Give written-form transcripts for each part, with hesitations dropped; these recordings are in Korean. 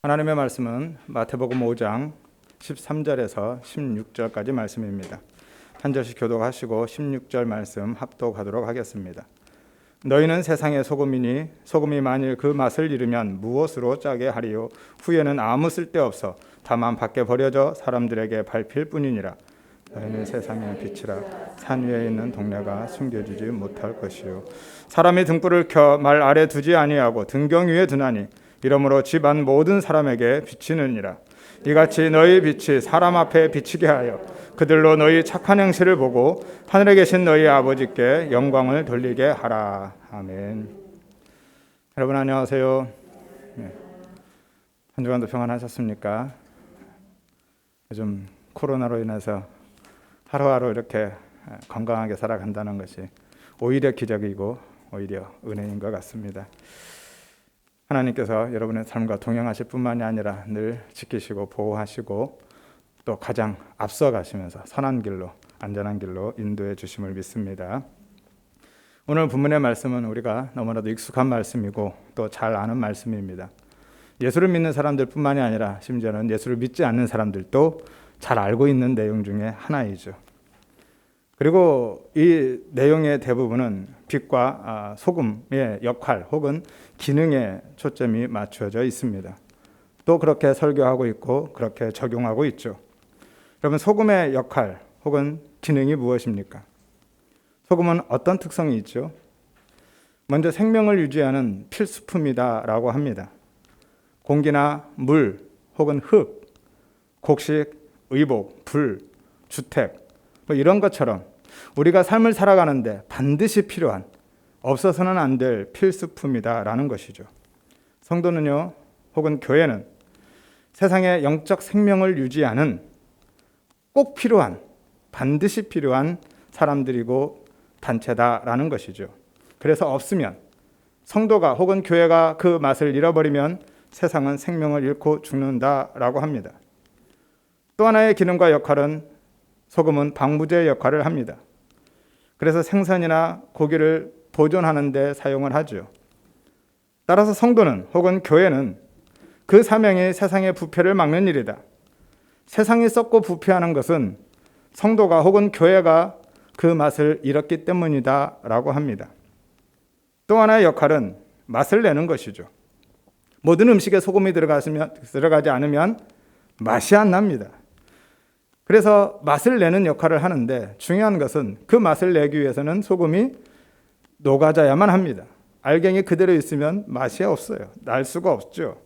하나님의 말씀은 마태복음 5장 13절에서 16절까지 말씀입니다. 한 절씩 교독하시고 16절 말씀 합독하도록 하겠습니다. 너희는 세상의 소금이니 소금이 만일 그 맛을 잃으면 무엇으로 짜게 하리요? 후에는 아무 쓸데없어 다만 밖에 버려져 사람들에게 밟힐 뿐이니라. 너희는 세상의 빛이라. 산 위에 있는 동네가 숨겨지지 못할 것이요. 사람이 등불을 켜 말 아래 두지 아니하고 등경 위에 두나니 이러므로 집안 모든 사람에게 비치느니라. 이같이 너희 빛이 사람 앞에 비치게 하여 그들로 너희 착한 행실을 보고 하늘에 계신 너희 아버지께 영광을 돌리게 하라. 아멘. 여러분 안녕하세요. 한 주간도 평안하셨습니까? 요즘 코로나로 인해서 하루하루 이렇게 건강하게 살아간다는 것이 오히려 기적이고 오히려 은혜인 것 같습니다. 하나님께서 여러분의 삶과 동행하실 뿐만이 아니라 늘 지키시고 보호하시고 또 가장 앞서 가시면서 선한 길로 안전한 길로 인도해 주심을 믿습니다. 오늘 본문의 말씀은 우리가 너무나도 익숙한 말씀이고 또 잘 아는 말씀입니다. 예수를 믿는 사람들 뿐만이 아니라 심지어는 예수를 믿지 않는 사람들도 잘 알고 있는 내용 중에 하나이죠. 그리고 이 내용의 대부분은 빛과 소금의 역할 혹은 기능에 초점이 맞춰져 있습니다. 또 그렇게 설교하고 있고 그렇게 적용하고 있죠. 여러분, 소금의 역할 혹은 기능이 무엇입니까? 소금은 어떤 특성이 있죠? 먼저 생명을 유지하는 필수품이다라고 합니다. 공기나 물 혹은 흙, 곡식, 의복, 불, 주택 이런 것처럼 우리가 삶을 살아가는데 반드시 필요한, 없어서는 안 될 필수품이다라는 것이죠. 성도는요, 혹은 교회는 세상의 영적 생명을 유지하는 꼭 필요한, 반드시 필요한 사람들이고 단체다라는 것이죠. 그래서 없으면, 성도가 혹은 교회가 그 맛을 잃어버리면 세상은 생명을 잃고 죽는다라고 합니다. 또 하나의 기능과 역할은 소금은 방부제 역할을 합니다. 그래서 생선이나 고기를 보존하는 데 사용을 하죠. 따라서 성도는 혹은 교회는 그 사명이 세상의 부패를 막는 일이다. 세상이 썩고 부패하는 것은 성도가 혹은 교회가 그 맛을 잃었기 때문이다 라고 합니다. 또 하나의 역할은 맛을 내는 것이죠. 모든 음식에 소금이 들어가지 않으면 맛이 안 납니다. 그래서 맛을 내는 역할을 하는데 중요한 것은 그 맛을 내기 위해서는 소금이 녹아져야만 합니다. 알갱이 그대로 있으면 맛이 없어요. 날 수가 없죠.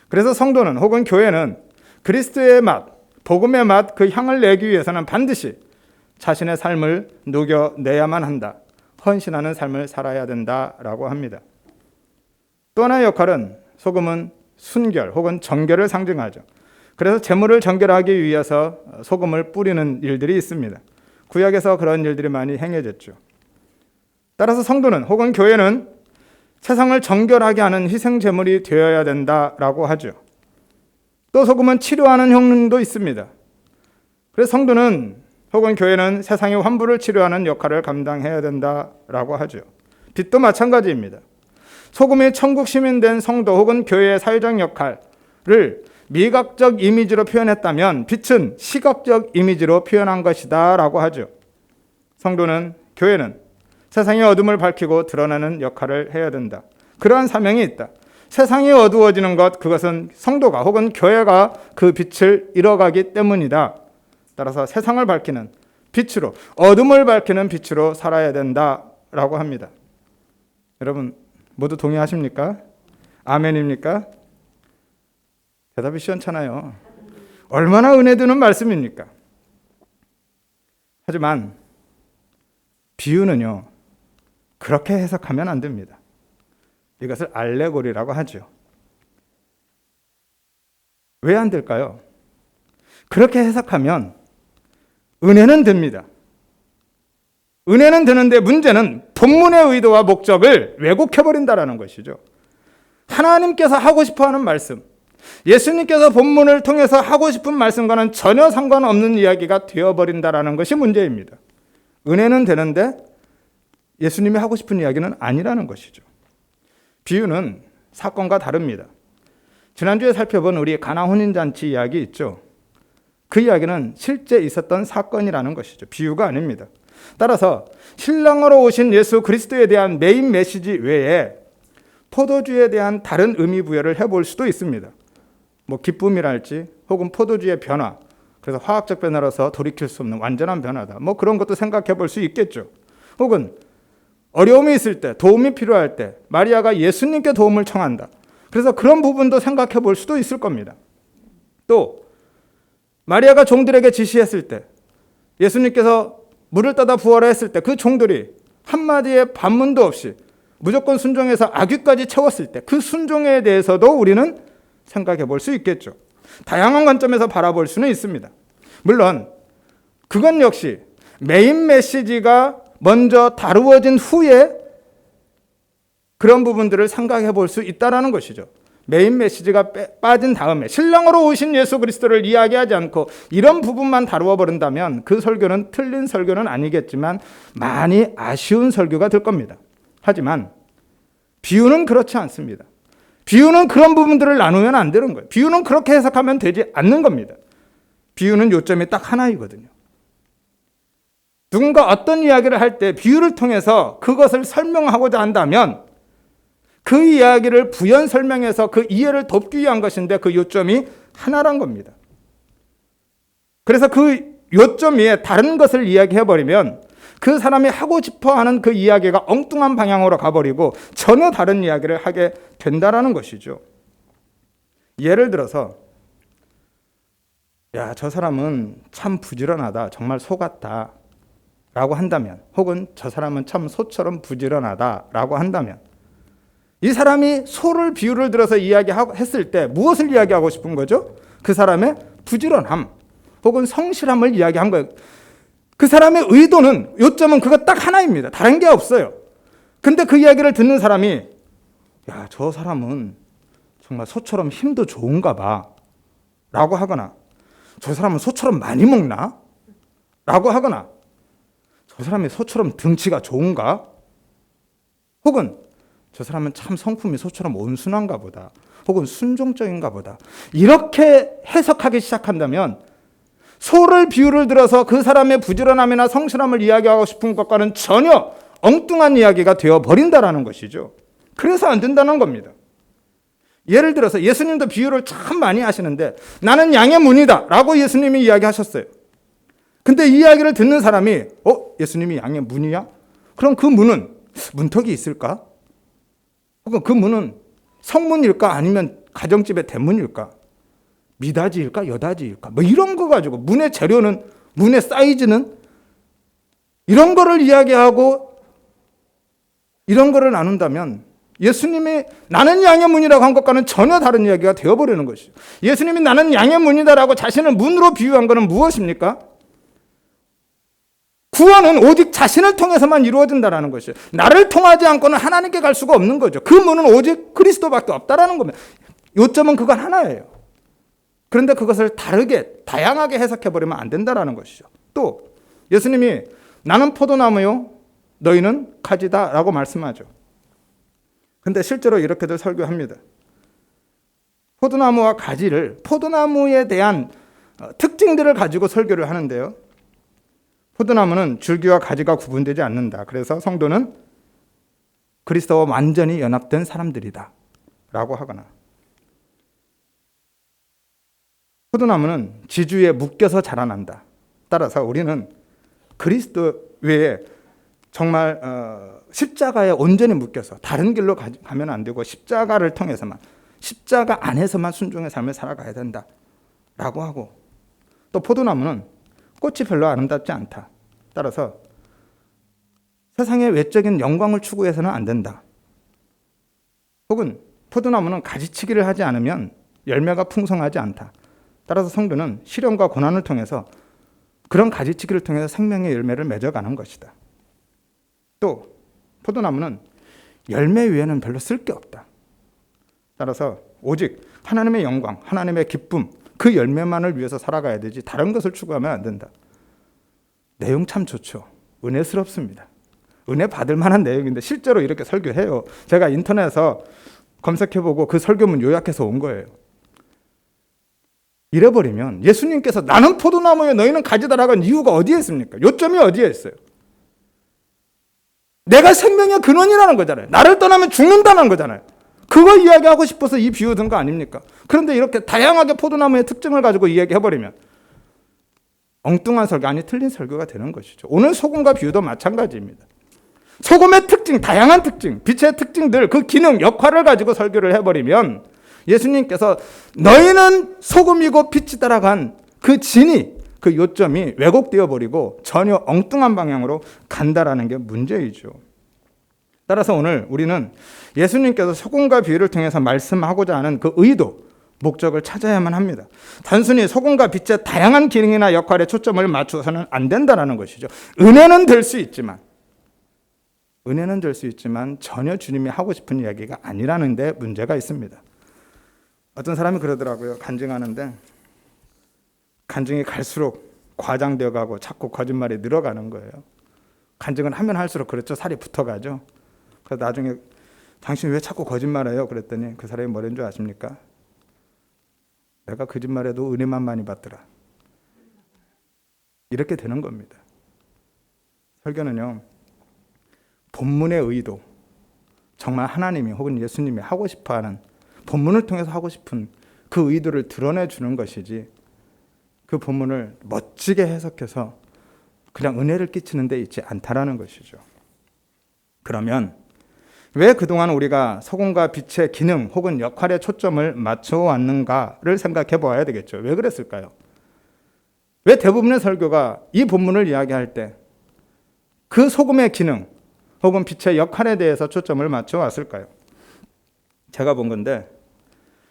그래서 성도는 혹은 교회는 그리스도의 맛, 복음의 맛, 그 향을 내기 위해서는 반드시 자신의 삶을 녹여내야만 한다. 헌신하는 삶을 살아야 된다라고 합니다. 또 하나의 역할은 소금은 순결 혹은 정결을 상징하죠. 그래서 재물을 정결하기 위해서 소금을 뿌리는 일들이 있습니다. 구약에서 그런 일들이 많이 행해졌죠. 따라서 성도는 혹은 교회는 세상을 정결하게 하는 희생 제물이 되어야 된다라고 하죠. 또 소금은 치료하는 효능도 있습니다. 그래서 성도는 혹은 교회는 세상의 환부를 치료하는 역할을 감당해야 된다라고 하죠. 빛도 마찬가지입니다. 소금이 천국 시민 된 성도 혹은 교회의 사회적 역할을 미각적 이미지로 표현했다면 빛은 시각적 이미지로 표현한 것이다 라고 하죠. 성도는, 교회는 세상의 어둠을 밝히고 드러내는 역할을 해야 된다. 그러한 사명이 있다. 세상이 어두워지는 것, 그것은 성도가 혹은 교회가 그 빛을 잃어가기 때문이다. 따라서 세상을 밝히는 빛으로, 어둠을 밝히는 빛으로 살아야 된다라고 합니다. 여러분 모두 동의하십니까? 아멘입니까? 대답이 시원찮아요. 얼마나 은혜 드는 말씀입니까? 하지만 비유는요, 그렇게 해석하면 안 됩니다. 이것을 알레고리라고 하죠. 왜 안 될까요? 그렇게 해석하면 은혜는 됩니다. 은혜는 되는데 문제는 본문의 의도와 목적을 왜곡해버린다는 것이죠. 하나님께서 하고 싶어하는 말씀, 예수님께서 본문을 통해서 하고 싶은 말씀과는 전혀 상관없는 이야기가 되어버린다는 것이 문제입니다. 은혜는 되는데 예수님이 하고 싶은 이야기는 아니라는 것이죠. 비유는 사건과 다릅니다. 지난주에 살펴본 우리 가나 혼인잔치 이야기 있죠. 그 이야기는 실제 있었던 사건이라는 것이죠. 비유가 아닙니다. 따라서 신랑으로 오신 예수 그리스도에 대한 메인 메시지 외에 포도주에 대한 다른 의미 부여를 해볼 수도 있습니다. 뭐 기쁨이랄지 혹은 포도주의 변화, 그래서 화학적 변화로서 돌이킬 수 없는 완전한 변화다. 뭐 그런 것도 생각해 볼 수 있겠죠. 혹은 어려움이 있을 때, 도움이 필요할 때 마리아가 예수님께 도움을 청한다. 그래서 그런 부분도 생각해 볼 수도 있을 겁니다. 또 마리아가 종들에게 지시했을 때, 예수님께서 물을 따다 부어라 했을 때 그 종들이 한마디의 반문도 없이 무조건 순종해서 아귀까지 채웠을 때 그 순종에 대해서도 우리는 생각해 볼 수 있겠죠. 다양한 관점에서 바라볼 수는 있습니다. 물론 그건 역시 메인 메시지가 먼저 다루어진 후에 그런 부분들을 생각해 볼 수 있다는 것이죠. 메인 메시지가 빠진 다음에 신랑으로 오신 예수 그리스도를 이야기하지 않고 이런 부분만 다루어 버린다면 그 설교는 틀린 설교는 아니겠지만 많이 아쉬운 설교가 될 겁니다. 하지만 비유는 그렇지 않습니다. 비유는 그런 부분들을 나누면 안 되는 거예요. 비유는 그렇게 해석하면 되지 않는 겁니다. 비유는 요점이 딱 하나이거든요. 누군가 어떤 이야기를 할 때 비유를 통해서 그것을 설명하고자 한다면 그 이야기를 부연 설명해서 그 이해를 돕기 위한 것인데 그 요점이 하나란 겁니다. 그래서 그 요점 위에 다른 것을 이야기해버리면 그 사람이 하고 싶어하는 그 이야기가 엉뚱한 방향으로 가버리고 전혀 다른 이야기를 하게 된다는 것이죠. 예를 들어서 야, 저 사람은 참 부지런하다, 정말 소 같다 라고 한다면, 혹은 저 사람은 참 소처럼 부지런하다 라고 한다면, 이 사람이 소를 비유를 들어서 이야기했을 때 무엇을 이야기하고 싶은 거죠? 그 사람의 부지런함 혹은 성실함을 이야기한 거예요. 그 사람의 의도는, 요점은 그거 딱 하나입니다. 다른 게 없어요. 근데 그 이야기를 듣는 사람이 야, 저 사람은 정말 소처럼 힘도 좋은가 봐 라고 하거나, 저 사람은 소처럼 많이 먹나? 라고 하거나, 저 사람이 소처럼 등치가 좋은가? 혹은 저 사람은 참 성품이 소처럼 온순한가 보다, 혹은 순종적인가 보다, 이렇게 해석하기 시작한다면 소를 비유를 들어서 그 사람의 부지런함이나 성실함을 이야기하고 싶은 것과는 전혀 엉뚱한 이야기가 되어버린다는 것이죠. 그래서 안 된다는 겁니다. 예를 들어서 예수님도 비유를 참 많이 하시는데 나는 양의 문이다 라고 예수님이 이야기하셨어요. 근데 이 이야기를 듣는 사람이 예수님이 양의 문이야? 그럼 그 문은 문턱이 있을까? 혹은 그 문은 성문일까? 아니면 가정집의 대문일까? 미닫이일까? 여닫이일까? 뭐 이런 거 가지고 문의 재료는, 문의 사이즈는, 이런 거를 이야기하고 이런 거를 나눈다면 예수님이 나는 양의 문이라고 한 것과는 전혀 다른 이야기가 되어버리는 것이죠. 예수님이 나는 양의 문이다라고 자신을 문으로 비유한 것은 무엇입니까? 구원은 오직 자신을 통해서만 이루어진다는 것이죠. 나를 통하지 않고는 하나님께 갈 수가 없는 거죠. 그 문은 오직 그리스도밖에 없다라는 겁니다. 요점은 그건 하나예요. 그런데 그것을 다르게, 다양하게 해석해버리면 안 된다는 것이죠. 또 예수님이 나는 포도나무요, 너희는 가지다 라고 말씀하죠. 근데 실제로 이렇게도 설교합니다. 포도나무와 가지를, 포도나무에 대한 특징들을 가지고 설교를 하는데요. 포도나무는 줄기와 가지가 구분되지 않는다. 그래서 성도는 그리스도와 완전히 연합된 사람들이다 라고 하거나, 포도나무는 지주에 묶여서 자라난다. 따라서 우리는 그리스도 외에 정말 십자가에 온전히 묶여서 다른 길로 가면 안 되고 십자가를 통해서만, 십자가 안에서만 순종의 삶을 살아가야 된다 라고 하고, 또 포도나무는 꽃이 별로 아름답지 않다. 따라서 세상의 외적인 영광을 추구해서는 안 된다. 혹은 포도나무는 가지치기를 하지 않으면 열매가 풍성하지 않다. 따라서 성도는 시련과 고난을 통해서, 그런 가지치기를 통해서 생명의 열매를 맺어가는 것이다. 또 포도나무는 열매 외에는 별로 쓸 게 없다. 따라서 오직 하나님의 영광, 하나님의 기쁨, 그 열매만을 위해서 살아가야 되지 다른 것을 추구하면 안 된다. 내용 참 좋죠. 은혜스럽습니다. 은혜 받을 만한 내용인데 실제로 이렇게 설교해요. 제가 인터넷에서 검색해보고 그 설교문 요약해서 온 거예요. 이래버리면 예수님께서 나는 포도나무에 너희는 가지다라고 한 이유가 어디에 있습니까? 요점이 어디에 있어요? 내가 생명의 근원이라는 거잖아요. 나를 떠나면 죽는다는 거잖아요. 그거 이야기하고 싶어서 이 비유 든 거 아닙니까? 그런데 이렇게 다양하게 포도나무의 특징을 가지고 이야기해버리면 엉뚱한 설교, 아니 틀린 설교가 되는 것이죠. 오늘 소금과 비유도 마찬가지입니다. 소금의 특징, 다양한 특징, 빛의 특징들, 그 기능, 역할을 가지고 설교를 해버리면 예수님께서 너희는 소금이고 빛이다라고 한 그 진이, 그 요점이 왜곡되어 버리고 전혀 엉뚱한 방향으로 간다라는 게 문제이죠. 따라서 오늘 우리는 예수님께서 소금과 비유를 통해서 말씀하고자 하는 그 의도, 목적을 찾아야만 합니다. 단순히 소금과 빛의 다양한 기능이나 역할에 초점을 맞추어서는 안 된다는 것이죠. 은혜는 될 수 있지만 전혀 주님이 하고 싶은 이야기가 아니라는 데 문제가 있습니다. 어떤 사람이 그러더라고요. 간증하는데 간증이 갈수록 과장되어 가고 자꾸 거짓말이 늘어가는 거예요. 간증을 하면 할수록 그렇죠. 살이 붙어가죠. 그래서 나중에 당신 왜 자꾸 거짓말해요? 그랬더니 그 사람이 뭐라는 줄 아십니까? 내가 거짓말해도 은혜만 많이 받더라. 이렇게 되는 겁니다. 설교는요, 본문의 의도, 정말 하나님이 혹은 예수님이 하고 싶어하는, 본문을 통해서 하고 싶은 그 의도를 드러내주는 것이지, 그 본문을 멋지게 해석해서 그냥 은혜를 끼치는 데 있지 않다라는 것이죠. 그러면 왜 그동안 우리가 소금과 빛의 기능 혹은 역할에 초점을 맞춰왔는가를 생각해 보아야 되겠죠. 왜 그랬을까요? 왜 대부분의 설교가 이 본문을 이야기할 때 그 소금의 기능 혹은 빛의 역할에 대해서 초점을 맞춰왔을까요? 제가 본 건데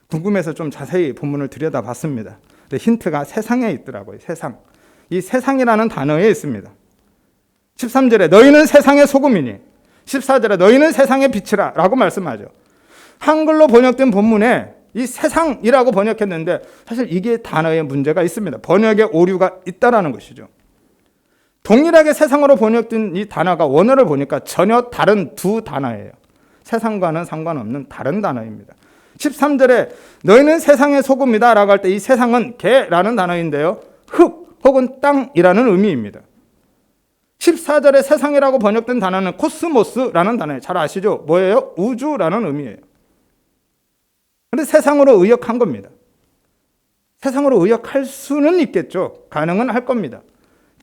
궁금해서 좀 자세히 본문을 들여다봤습니다. 근데 힌트가 세상에 있더라고요. 세상. 이 세상이라는 단어에 있습니다. 13절에 너희는 세상의 소금이니 14절에 너희는 세상의 빛이라 라고 말씀하죠. 한글로 번역된 본문에 이 세상이라고 번역했는데 사실 이게 단어에 문제가 있습니다. 번역에 오류가 있다라는 것이죠. 동일하게 세상으로 번역된 이 단어가 원어를 보니까 전혀 다른 두 단어예요. 세상과는 상관없는 다른 단어입니다. 13절에 너희는 세상의 소금이다 라고 할 때 이 세상은 개라는 단어인데요. 흙 혹은 땅이라는 의미입니다. 14절에 세상이라고 번역된 단어는 코스모스라는 단어예요. 잘 아시죠? 뭐예요? 우주라는 의미예요. 그런데 세상으로 의역한 겁니다. 세상으로 의역할 수는 있겠죠. 가능은 할 겁니다.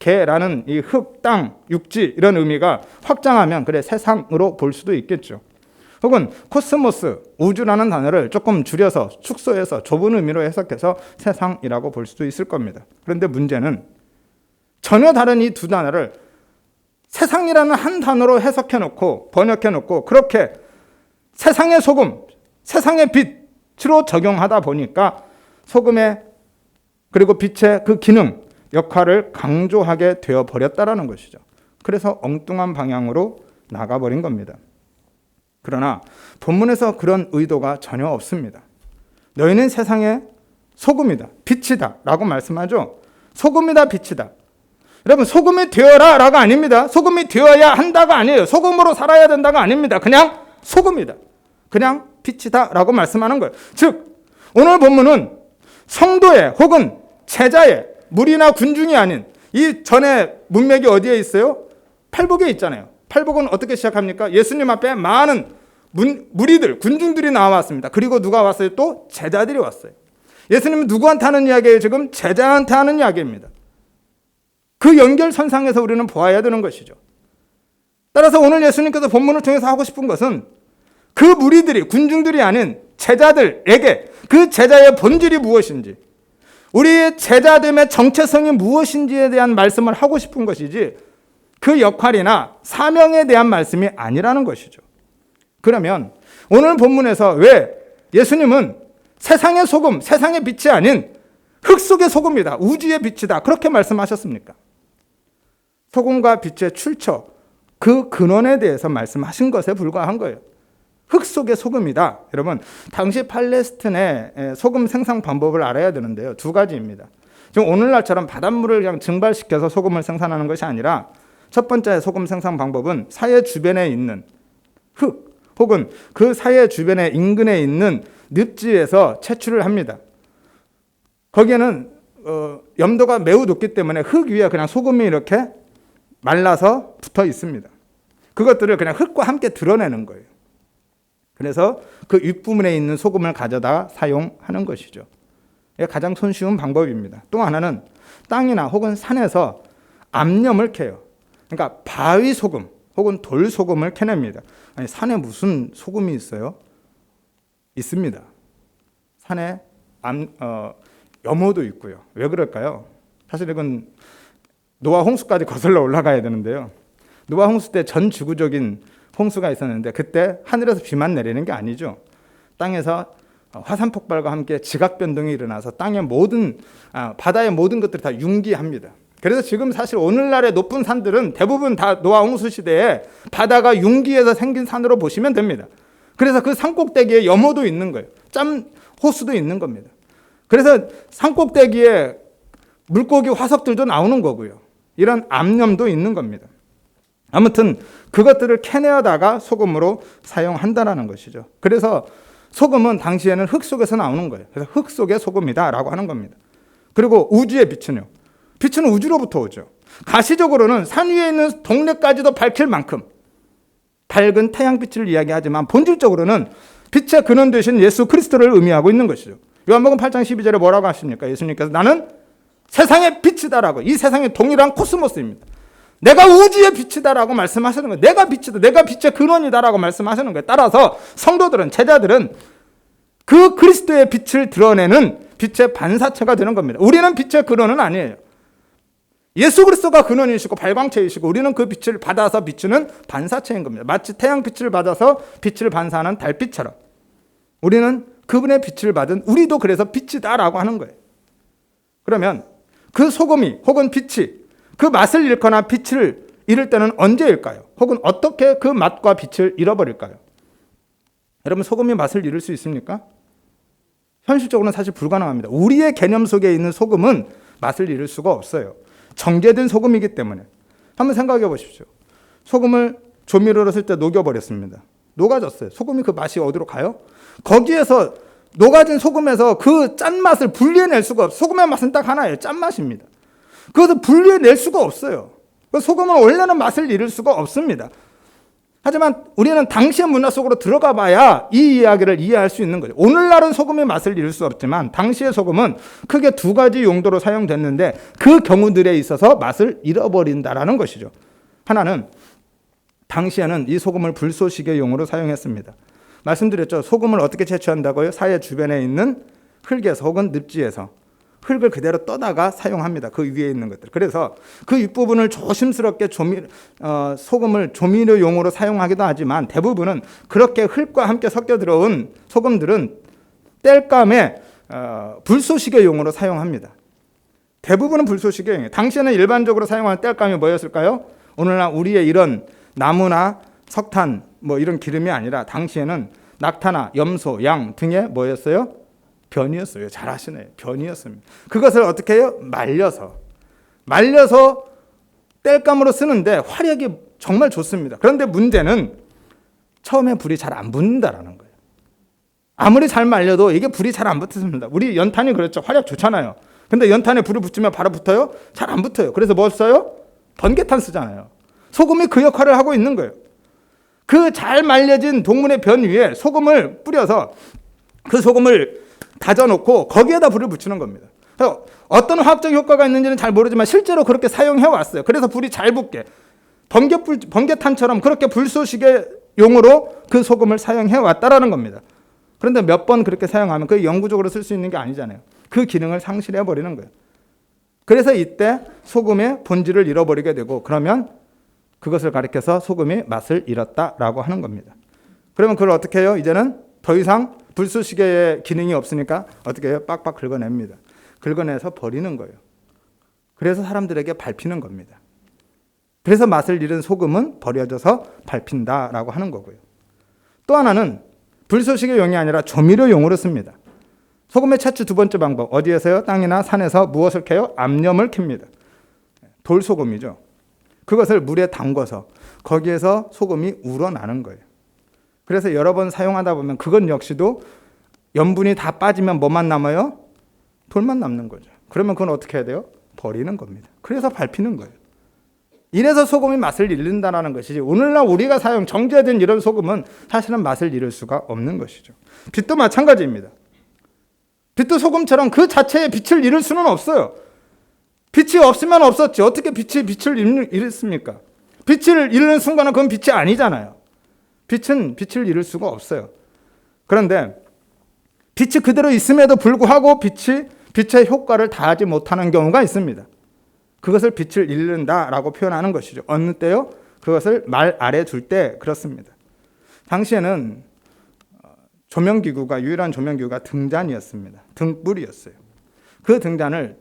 개라는 이 흙, 땅, 육지 이런 의미가 확장하면 그래 세상으로 볼 수도 있겠죠. 혹은 코스모스, 우주라는 단어를 조금 줄여서 축소해서 좁은 의미로 해석해서 세상이라고 볼 수도 있을 겁니다. 그런데 문제는 전혀 다른 이 두 단어를 세상이라는 한 단어로 해석해놓고 번역해놓고 그렇게 세상의 소금, 세상의 빛으로 적용하다 보니까 소금의 그리고 빛의 그 기능, 역할을 강조하게 되어버렸다라는 것이죠. 그래서 엉뚱한 방향으로 나가버린 겁니다. 그러나 본문에서 그런 의도가 전혀 없습니다. 너희는 세상의 소금이다, 빛이다 라고 말씀하죠. 소금이다, 빛이다. 여러분 소금이 되어라 라가 아닙니다. 소금이 되어야 한다가 아니에요. 소금으로 살아야 된다가 아닙니다. 그냥 소금이다, 그냥 빛이다 라고 말씀하는 거예요. 즉 오늘 본문은 성도의 혹은 제자의 무리나 군중이 아닌 이 전에 문맥이 어디에 있어요? 팔복에 있잖아요. 팔복은 어떻게 시작합니까? 예수님 앞에 많은 무리들, 군중들이 나왔습니다. 그리고 누가 왔어요? 또 제자들이 왔어요. 예수님은 누구한테 하는 이야기예요? 지금 제자한테 하는 이야기입니다. 그 연결선상에서 우리는 보아야 되는 것이죠. 따라서 오늘 예수님께서 본문을 통해서 하고 싶은 것은 그 무리들이, 군중들이 아닌 제자들에게 그 제자의 본질이 무엇인지, 우리의 제자됨의 정체성이 무엇인지에 대한 말씀을 하고 싶은 것이지 그 역할이나 사명에 대한 말씀이 아니라는 것이죠. 그러면 오늘 본문에서 왜 예수님은 세상의 소금, 세상의 빛이 아닌 흙 속의 소금이다, 우주의 빛이다 그렇게 말씀하셨습니까? 소금과 빛의 출처, 그 근원에 대해서 말씀하신 것에 불과한 거예요. 흙 속의 소금이다. 여러분, 당시 팔레스틴의 소금 생산 방법을 알아야 되는데요. 두 가지입니다. 지금 오늘날처럼 바닷물을 그냥 증발시켜서 소금을 생산하는 것이 아니라 첫 번째 소금 생산 방법은 사해 주변에 있는 흙 혹은 그 사해 주변에 인근에 있는 늪지에서 채취를 합니다. 거기에는 염도가 매우 높기 때문에 흙 위에 그냥 소금이 이렇게 말라서 붙어 있습니다. 그것들을 그냥 흙과 함께 드러내는 거예요. 그래서 그 윗부분에 있는 소금을 가져다 사용하는 것이죠. 이게 가장 손쉬운 방법입니다. 또 하나는 땅이나 혹은 산에서 암염을 캐요. 그러니까 바위 소금 혹은 돌 소금을 캐냅니다. 아니, 산에 무슨 소금이 있어요? 있습니다. 산에 염호도 있고요. 왜 그럴까요? 사실 이건 노아 홍수까지 거슬러 올라가야 되는데요. 노아 홍수 때 전 지구적인 홍수가 있었는데 그때 하늘에서 비만 내리는 게 아니죠. 땅에서 화산 폭발과 함께 지각 변동이 일어나서 바다의 모든 것들이 다 융기합니다. 그래서 지금 사실 오늘날의 높은 산들은 대부분 다 노아 홍수 시대에 바다가 융기해서 생긴 산으로 보시면 됩니다. 그래서 그 산꼭대기에 염호도 있는 거예요. 짬 호수도 있는 겁니다. 그래서 산꼭대기에 물고기 화석들도 나오는 거고요. 이런 암염도 있는 겁니다. 아무튼 그것들을 캐내다가 소금으로 사용한다라는 것이죠. 그래서 소금은 당시에는 흙 속에서 나오는 거예요. 그래서 흙 속의 소금이다라고 하는 겁니다. 그리고 우주의 빛은요. 빛은 우주로부터 오죠. 가시적으로는 산 위에 있는 동네까지도 밝힐 만큼 밝은 태양빛을 이야기하지만 본질적으로는 빛의 근원 되신 예수 그리스도를 의미하고 있는 것이죠. 요한복음 8장 12절에 뭐라고 하십니까? 예수님께서 나는 세상의 빛이다라고, 이 세상의 동일한 코스모스입니다. 내가 우주의 빛이다라고 말씀하시는 거예요. 내가 빛이다. 내가 빛의 근원이다라고 말씀하시는 거예요. 따라서 성도들은, 제자들은 그 그리스도의 빛을 드러내는 빛의 반사체가 되는 겁니다. 우리는 빛의 근원은 아니에요. 예수 그리스도가 근원이시고 발광체이시고 우리는 그 빛을 받아서 비추는 반사체인 겁니다. 마치 태양빛을 받아서 빛을 반사하는 달빛처럼 우리는 그분의 빛을 받은 우리도 그래서 빛이다라고 하는 거예요. 그러면 그 소금이 혹은 빛이 그 맛을 잃거나 빛을 잃을 때는 언제일까요? 혹은 어떻게 그 맛과 빛을 잃어버릴까요? 여러분, 소금이 맛을 잃을 수 있습니까? 현실적으로는 사실 불가능합니다. 우리의 개념 속에 있는 소금은 맛을 잃을 수가 없어요. 정제된 소금이기 때문에. 한번 생각해 보십시오. 소금을 조미료로 쓸 때 녹여버렸습니다. 녹아졌어요. 소금이 그 맛이 어디로 가요? 거기에서 녹아진 소금에서 그 짠맛을 분리해낼 수가 없어요. 소금의 맛은 딱 하나예요. 짠맛입니다. 그것을 분리해낼 수가 없어요. 소금은 원래는 맛을 잃을 수가 없습니다. 하지만 우리는 당시의 문화 속으로 들어가 봐야 이 이야기를 이해할 수 있는 거죠. 오늘날은 소금의 맛을 잃을 수 없지만 당시의 소금은 크게 두 가지 용도로 사용됐는데 그 경우들에 있어서 맛을 잃어버린다라는 것이죠. 하나는 당시에는 이 소금을 불쏘시개 용으로 사용했습니다. 말씀드렸죠. 소금을 어떻게 채취한다고요? 사해 주변에 있는 흙에서 혹은 늪지에서 흙을 그대로 떠다가 사용합니다. 그 위에 있는 것들. 그래서 그 윗부분을 조심스럽게 소금을 조미료용으로 사용하기도 하지만 대부분은 그렇게 흙과 함께 섞여 들어온 소금들은 땔감에 불쏘시개용으로 사용합니다. 대부분은 불쏘시개용이에요. 당시에는 일반적으로 사용하는 땔감이 뭐였을까요? 오늘날 우리의 이런 나무나 석탄 이런 기름이 아니라 당시에는 낙타나 염소, 양 등의 뭐였어요? 변이었어요. 잘 아시네요. 변이었습니다. 그것을 어떻게 해요? 말려서 땔감으로 쓰는데 화력이 정말 좋습니다. 그런데 문제는 처음에 불이 잘 안 붙는다라는 거예요. 아무리 잘 말려도 이게 불이 잘 안 붙습니다. 우리 연탄이 그렇죠. 화력 좋잖아요. 근데 연탄에 불이 붙으면 바로 붙어요? 잘 안 붙어요. 그래서 뭘 써요? 번개탄 쓰잖아요. 소금이 그 역할을 하고 있는 거예요. 그 잘 말려진 동문의 변 위에 소금을 뿌려서 그 소금을 다져놓고 거기에다 불을 붙이는 겁니다. 그래서 어떤 화학적 효과가 있는지는 잘 모르지만 실제로 그렇게 사용해 왔어요. 그래서 불이 잘 붙게 번개탄처럼 그렇게 불쏘시개용으로 그 소금을 사용해 왔다라는 겁니다. 그런데 몇 번 그렇게 사용하면 그게 영구적으로 쓸 수 있는 게 아니잖아요. 그 기능을 상실해 버리는 거예요. 그래서 이때 소금의 본질을 잃어버리게 되고 그러면 그것을 가리켜서 소금이 맛을 잃었다라고 하는 겁니다. 그러면 그걸 어떻게 해요? 이제는 더 이상 불쏘시개의 기능이 없으니까 어떻게 해요? 빡빡 긁어냅니다. 긁어내서 버리는 거예요. 그래서 사람들에게 밟히는 겁니다. 그래서 맛을 잃은 소금은 버려져서 밟힌다라고 하는 거고요. 또 하나는 불쏘시개용이 아니라 조미료용으로 씁니다. 소금의 채취 두 번째 방법 어디에서요? 땅이나 산에서 무엇을 캐요? 암염을 캡니다. 돌소금이죠. 그것을 물에 담궈서 거기에서 소금이 우러나는 거예요. 그래서 여러 번 사용하다 보면 그것 역시도 염분이 다 빠지면 뭐만 남아요? 돌만 남는 거죠. 그러면 그건 어떻게 해야 돼요? 버리는 겁니다. 그래서 밟히는 거예요. 이래서 소금이 맛을 잃는다는 것이지, 오늘날 우리가 정제된 이런 소금은 사실은 맛을 잃을 수가 없는 것이죠. 빛도 마찬가지입니다. 빛도 소금처럼 그 자체의 빛을 잃을 수는 없어요. 빛이 없으면 없었지. 어떻게 빛을 잃습니까? 빛을 잃는 순간은 그건 빛이 아니잖아요. 빛은 빛을 잃을 수가 없어요. 그런데 빛이 그대로 있음에도 불구하고 빛의 효과를 다하지 못하는 경우가 있습니다. 그것을 빛을 잃는다라고 표현하는 것이죠. 어느 때요? 그것을 말 아래 둘 때 그렇습니다. 당시에는 유일한 조명기구가 등잔이었습니다. 등불이었어요. 그 등잔을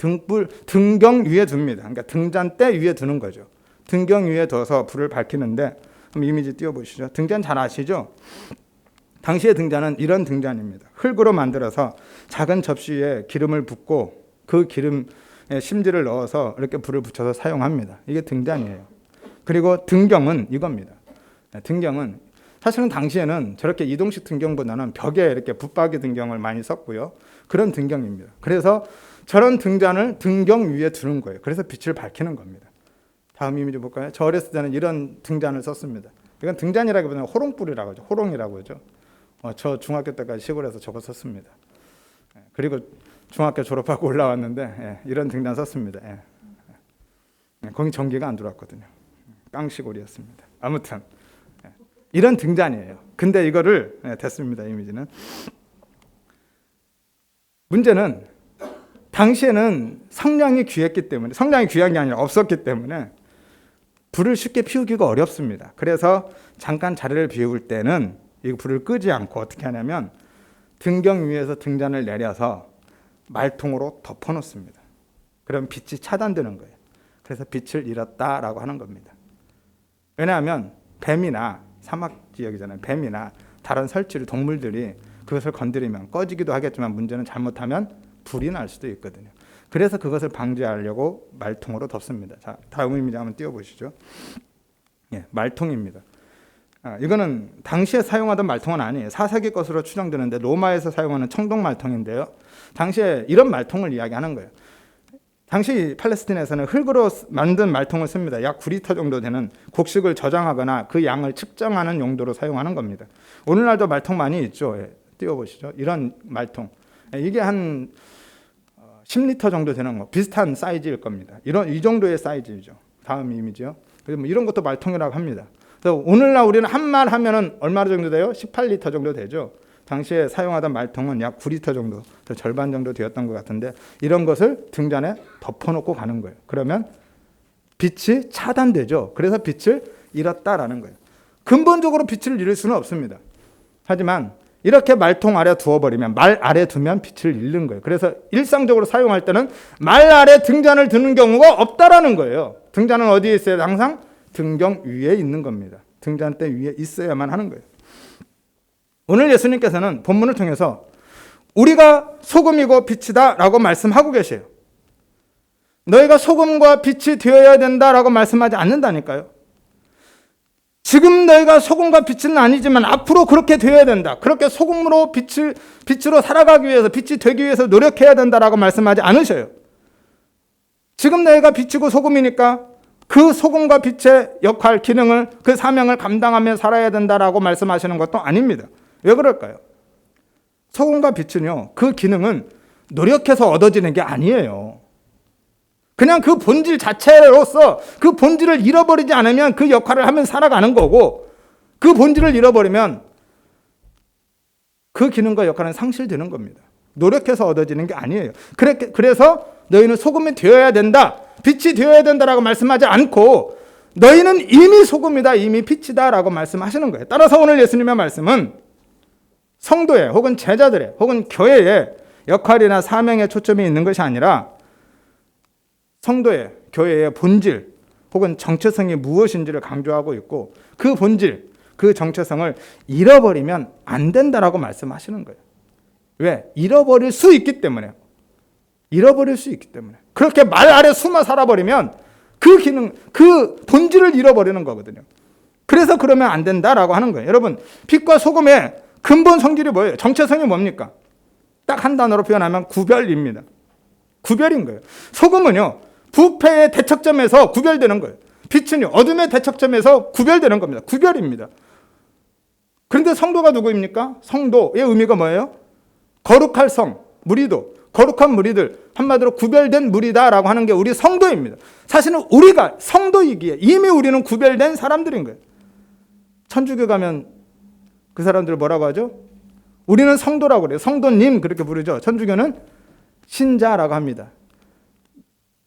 등경 위에 둡니다. 그러니까 등잔대 위에 두는 거죠. 등경 위에 둬서 불을 밝히는데, 한번 이미지 띄워보시죠. 등잔 잘 아시죠? 당시의 등잔은 이런 등잔입니다. 흙으로 만들어서 작은 접시 위에 기름을 붓고 그 기름에 심지를 넣어서 이렇게 불을 붙여서 사용합니다. 이게 등잔이에요. 그리고 등경은 이겁니다. 등경은 사실은 당시에는 저렇게 이동식 등경보다는 벽에 이렇게 붙박이 등경을 많이 썼고요. 그런 등경입니다. 그래서 저런 등잔을 등경 위에 두는 거예요. 그래서 빛을 밝히는 겁니다. 다음 이미지 볼까요? 저 어렸을 때는 이런 등잔을 썼습니다. 이건 등잔이라기보다는 호롱불이라고 하죠. 호롱이라고 하죠. 저 중학교 때까지 시골에서 저거 썼습니다. 그리고 중학교 졸업하고 올라왔는데 이런 등잔 썼습니다. 거기 전기가 안 들어왔거든요. 깡시골이었습니다. 아무튼 이런 등잔이에요. 근데 이거를 됐습니다. 이미지는. 문제는 당시에는 성량이 귀했기 때문에, 성량이 귀한 게 아니라 없었기 때문에 불을 쉽게 피우기가 어렵습니다. 그래서 잠깐 자리를 비울 때는 이 불을 끄지 않고 어떻게 하냐면 등경 위에서 등잔을 내려서 말통으로 덮어놓습니다. 그럼 빛이 차단되는 거예요. 그래서 빛을 잃었다라고 하는 겁니다. 왜냐하면 뱀이나 사막 지역이잖아요. 뱀이나 다른 설치류 동물들이 그것을 건드리면 꺼지기도 하겠지만 문제는 잘못하면 불이 날 수도 있거든요. 그래서 그것을 방지하려고 말통으로 덮습니다. 자, 다음 이미지 한번 띄워보시죠. 말통입니다. 이거는 당시에 사용하던 말통은 아니에요. 4세기 것으로 추정되는데 로마에서 사용하는 청동 말통인데요. 당시에 이런 말통을 이야기하는 거예요. 당시 팔레스틴에서는 흙으로 만든 말통을 씁니다. 약 9리터 정도 되는 곡식을 저장하거나 그 양을 측정하는 용도로 사용하는 겁니다. 오늘날도 말통 많이 있죠. 띄워보시죠. 이런 말통. 이게 한 10리터 정도 되는 거, 비슷한 사이즈일 겁니다. 이 정도의 사이즈죠. 다음 이미지요. 그리고 이런 것도 말통이라고 합니다. 그래서 오늘날 우리는 한 말 하면은 얼마 정도 돼요? 18리터 정도 되죠. 당시에 사용하던 말통은 약 9리터 정도, 절반 정도 되었던 것 같은데 이런 것을 등잔에 덮어놓고 가는 거예요. 그러면 빛이 차단되죠. 그래서 빛을 잃었다라는 거예요. 근본적으로 빛을 잃을 수는 없습니다. 하지만 이렇게 말통 아래 두어버리면, 말 아래 두면 빛을 잃는 거예요. 그래서 일상적으로 사용할 때는 말 아래 등잔을 두는 경우가 없다라는 거예요. 등잔은 어디에 있어야 돼? 항상 등경 위에 있는 겁니다. 등잔대 위에 있어야만 하는 거예요. 오늘 예수님께서는 본문을 통해서 우리가 소금이고 빛이다 라고 말씀하고 계세요. 너희가 소금과 빛이 되어야 된다라고 말씀하지 않는다니까요. 지금 너희가 소금과 빛은 아니지만 앞으로 그렇게 되어야 된다. 그렇게 소금으로 빛으로 살아가기 위해서, 빛이 되기 위해서 노력해야 된다라고 말씀하지 않으셔요. 지금 너희가 빛이고 소금이니까 그 소금과 빛의 역할, 기능을, 그 사명을 감당하며 살아야 된다라고 말씀하시는 것도 아닙니다. 왜 그럴까요? 소금과 빛은요, 그 기능은 노력해서 얻어지는 게 아니에요. 그냥 그 본질 자체로서 그 본질을 잃어버리지 않으면 그 역할을 하면 살아가는 거고, 그 본질을 잃어버리면 그 기능과 역할은 상실되는 겁니다. 노력해서 얻어지는 게 아니에요. 그래서 너희는 소금이 되어야 된다, 빛이 되어야 된다라고 말씀하지 않고 너희는 이미 소금이다, 이미 빛이다 라고 말씀하시는 거예요. 따라서 오늘 예수님의 말씀은 성도의 혹은 제자들의 혹은 교회의 역할이나 사명에 초점이 있는 것이 아니라 성도의, 교회의 본질 혹은 정체성이 무엇인지를 강조하고 있고, 그 본질, 그 정체성을 잃어버리면 안 된다라고 말씀하시는 거예요. 왜? 잃어버릴 수 있기 때문에. 잃어버릴 수 있기 때문에. 그렇게 말 아래 숨어 살아버리면 그 기능, 그 본질을 잃어버리는 거거든요. 그래서 그러면 안 된다라고 하는 거예요. 여러분, 빛과 소금의 근본 성질이 뭐예요? 정체성이 뭡니까? 딱 한 단어로 표현하면 구별입니다. 구별인 거예요. 소금은요, 부패의 대척점에서 구별되는 거예요. 빛은요, 어둠의 대척점에서 구별되는 겁니다. 구별입니다. 그런데 성도가 누구입니까? 성도의 의미가 뭐예요? 거룩할 성, 무리도, 거룩한 무리들, 한마디로 구별된 무리다라고 하는 게 우리 성도입니다. 사실은 우리가 성도이기에 이미 우리는 구별된 사람들인 거예요. 천주교 가면 그 사람들 뭐라고 하죠? 우리는 성도라고 그래요. 성도님 그렇게 부르죠. 천주교는 신자라고 합니다.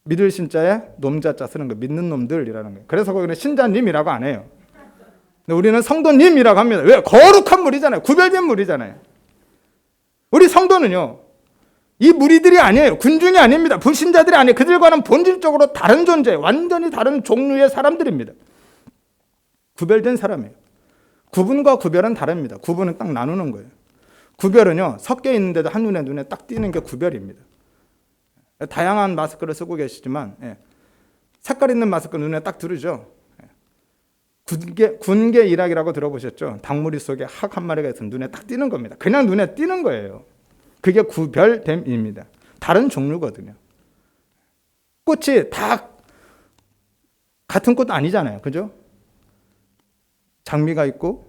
믿을 신자에 놈자자 쓰는 거, 믿는 놈들이라는 거예요. 그래서 거기는 신자님이라고 안 해요. 근데 우리는 성도님이라고 합니다. 왜? 거룩한 무리잖아요. 구별된 무리잖아요. 우리 성도는요, 이 무리들이 아니에요. 군중이 아닙니다. 불신자들이 아니에요. 그들과는 본질적으로 다른 존재, 완전히 다른 종류의 사람들입니다. 구별된 사람이에요. 구분과 구별은 다릅니다. 구분은 딱 나누는 거예요. 구별은요, 섞여 있는데도 한눈에 딱 띄는 게 구별입니다. 다양한 마스크를 쓰고 계시지만, 색깔 있는 마스크 눈에 딱 들으죠. 군계 일학이라고 들어보셨죠? 닭무리 속에 학 한 마리가 있으면 눈에 딱 띄는 겁니다. 그냥 눈에 띄는 거예요. 그게 구별됨입니다. 다른 종류거든요. 꽃이 다 같은 꽃 아니잖아요. 그죠? 장미가 있고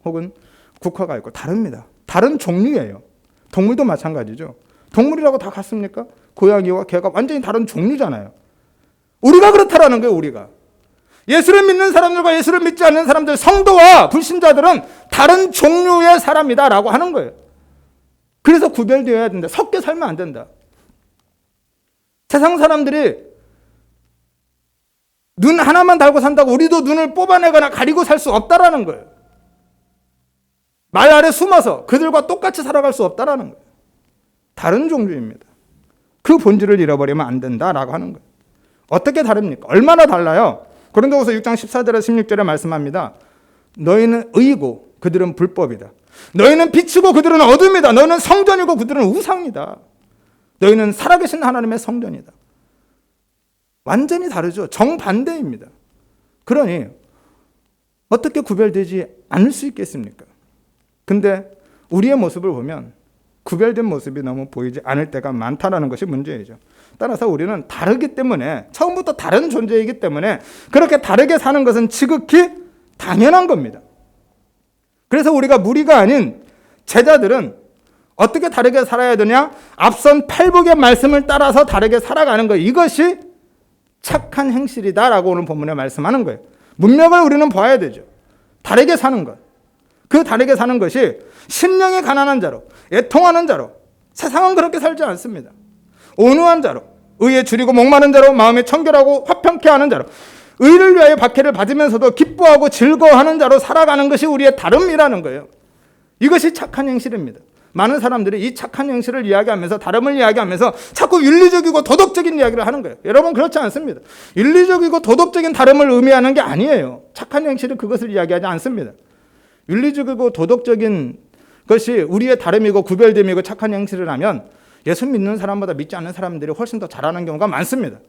혹은 국화가 있고 다릅니다. 다른 종류예요. 동물도 마찬가지죠. 동물이라고 다 같습니까? 고양이와 개가 완전히 다른 종류잖아요. 우리가 그렇다라는 거예요. 우리가. 예수를 믿는 사람들과 예수를 믿지 않는 사람들, 성도와 불신자들은 다른 종류의 사람이다라고 하는 거예요. 그래서 구별되어야 된다. 섞여 살면 안 된다. 세상 사람들이 눈 하나만 달고 산다고 우리도 눈을 뽑아내거나 가리고 살 수 없다라는 거예요. 말 아래 숨어서 그들과 똑같이 살아갈 수 없다라는 거예요. 다른 종류입니다. 그 본질을 잃어버리면 안 된다라고 하는 거예요. 어떻게 다릅니까? 얼마나 달라요? 고린도후서 6장 14절에서 16절에 말씀합니다. 너희는 의이고 그들은 불법이다. 너희는 빛이고 그들은 어둠이다. 너희는 성전이고 그들은 우상이다. 너희는 살아계신 하나님의 성전이다. 완전히 다르죠. 정반대입니다. 그러니 어떻게 구별되지 않을 수 있겠습니까? 근데 우리의 모습을 보면 구별된 모습이 너무 보이지 않을 때가 많다는 것이 문제이죠. 따라서 우리는 다르기 때문에, 처음부터 다른 존재이기 때문에 그렇게 다르게 사는 것은 지극히 당연한 겁니다. 그래서 우리가 무리가 아닌 제자들은 어떻게 다르게 살아야 되냐? 앞선 팔복의 말씀을 따라서 다르게 살아가는 것, 이것이 착한 행실이다라고 오늘 본문에 말씀하는 거예요. 문맥을 우리는 봐야 되죠. 다르게 사는 것. 그 다르게 사는 것이 심령이 가난한 자로, 애통하는 자로, 세상은 그렇게 살지 않습니다. 온유한 자로, 의에 줄이고 목마른 자로, 마음에 청결하고 화평케 하는 자로, 의를 위하여 박해를 받으면서도 기뻐하고 즐거워하는 자로 살아가는 것이 우리의 다름이라는 거예요. 이것이 착한 행실입니다. 많은 사람들이 이 착한 행실을 이야기하면서, 다름을 이야기하면서 자꾸 윤리적이고 도덕적인 이야기를 하는 거예요. 여러분, 그렇지 않습니다. 윤리적이고 도덕적인 다름을 의미하는 게 아니에요. 착한 행실은 그것을 이야기하지 않습니다. 윤리적이고 도덕적인 것이 우리의 다름이고 구별됨이고 착한 행실을 하면 예수 믿는 사람보다 믿지 않는 사람들이 훨씬 더 잘하는 경우가 많습니다.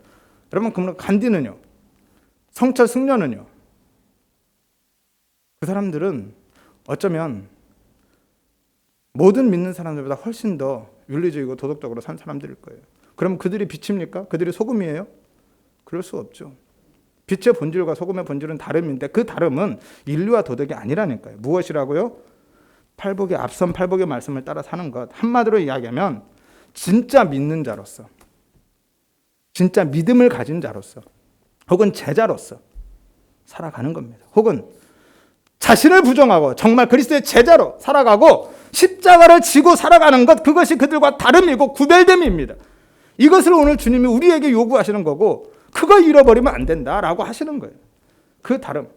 여러분, 그러면 간디는요, 성철 승려는요, 그 사람들은 어쩌면 모든 믿는 사람들보다 훨씬 더 윤리적이고 도덕적으로 산 사람들일 거예요. 그럼 그들이 빛입니까? 그들이 소금이에요? 그럴 수 없죠. 빛의 본질과 소금의 본질은 다름인데 그 다름은 인류와 도덕이 아니라니까요. 무엇이라고요? 팔복의, 앞선 팔복의 말씀을 따라 사는 것. 한마디로 이야기하면 진짜 믿는 자로서, 진짜 믿음을 가진 자로서, 혹은 제자로서 살아가는 겁니다. 혹은 자신을 부정하고 정말 그리스도의 제자로 살아가고 십자가를 지고 살아가는 것, 그것이 그들과 다름이고 구별됨입니다. 이것을 오늘 주님이 우리에게 요구하시는 거고, 그거 잃어버리면 안 된다라고 하시는 거예요. 그 다름,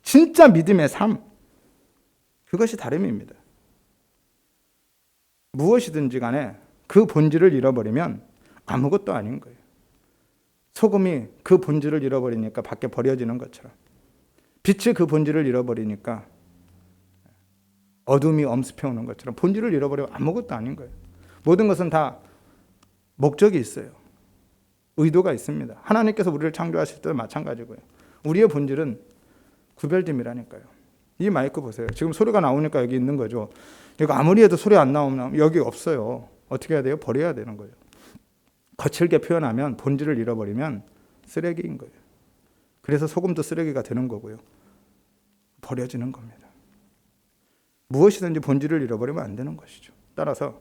진짜 믿음의 삶, 그것이 다름입니다. 무엇이든지 간에 그 본질을 잃어버리면 아무것도 아닌 거예요. 소금이 그 본질을 잃어버리니까 밖에 버려지는 것처럼, 빛이 그 본질을 잃어버리니까 어둠이 엄습해오는 것처럼 본질을 잃어버리면 아무것도 아닌 거예요. 모든 것은 다 목적이 있어요. 의도가 있습니다. 하나님께서 우리를 창조하실 때도 마찬가지고요. 우리의 본질은 구별됨이라니까요. 이 마이크 보세요. 지금 소리가 나오니까 여기 있는 거죠. 이거 아무리 해도 소리 안 나오면 여기 없어요. 어떻게 해야 돼요? 버려야 되는 거예요. 거칠게 표현하면 본질을 잃어버리면 쓰레기인 거예요. 그래서 소금도 쓰레기가 되는 거고요. 버려지는 겁니다. 무엇이든지 본질을 잃어버리면 안 되는 것이죠. 따라서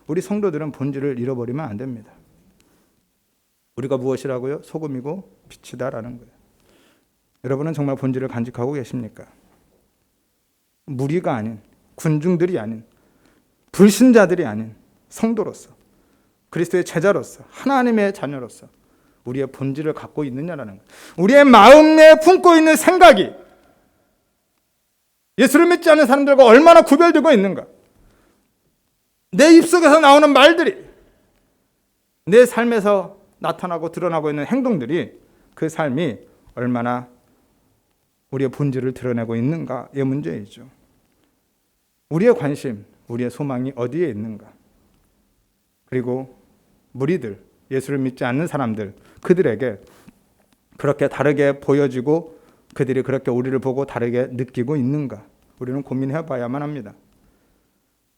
우리 성도들은 본질을 잃어버리면 안 됩니다. 우리가 무엇이라고요? 소금이고 빛이다라는 거예요. 여러분은 정말 본질을 간직하고 계십니까? 무리가 아닌, 군중들이 아닌, 불신자들이 아닌 성도로서, 그리스도의 제자로서, 하나님의 자녀로서 우리의 본질을 갖고 있느냐라는 거예요. 우리의 마음에 품고 있는 생각이 예수를 믿지 않는 사람들과 얼마나 구별되고 있는가? 내 입속에서 나오는 말들이, 내 삶에서 나타나고 드러나고 있는 행동들이, 그 삶이 얼마나 우리의 본질을 드러내고 있는가의 문제이죠. 우리의 관심, 우리의 소망이 어디에 있는가? 그리고 무리들, 예수를 믿지 않는 사람들, 그들에게 그렇게 다르게 보여지고 그들이 그렇게 우리를 보고 다르게 느끼고 있는가? 우리는 고민해 봐야만 합니다.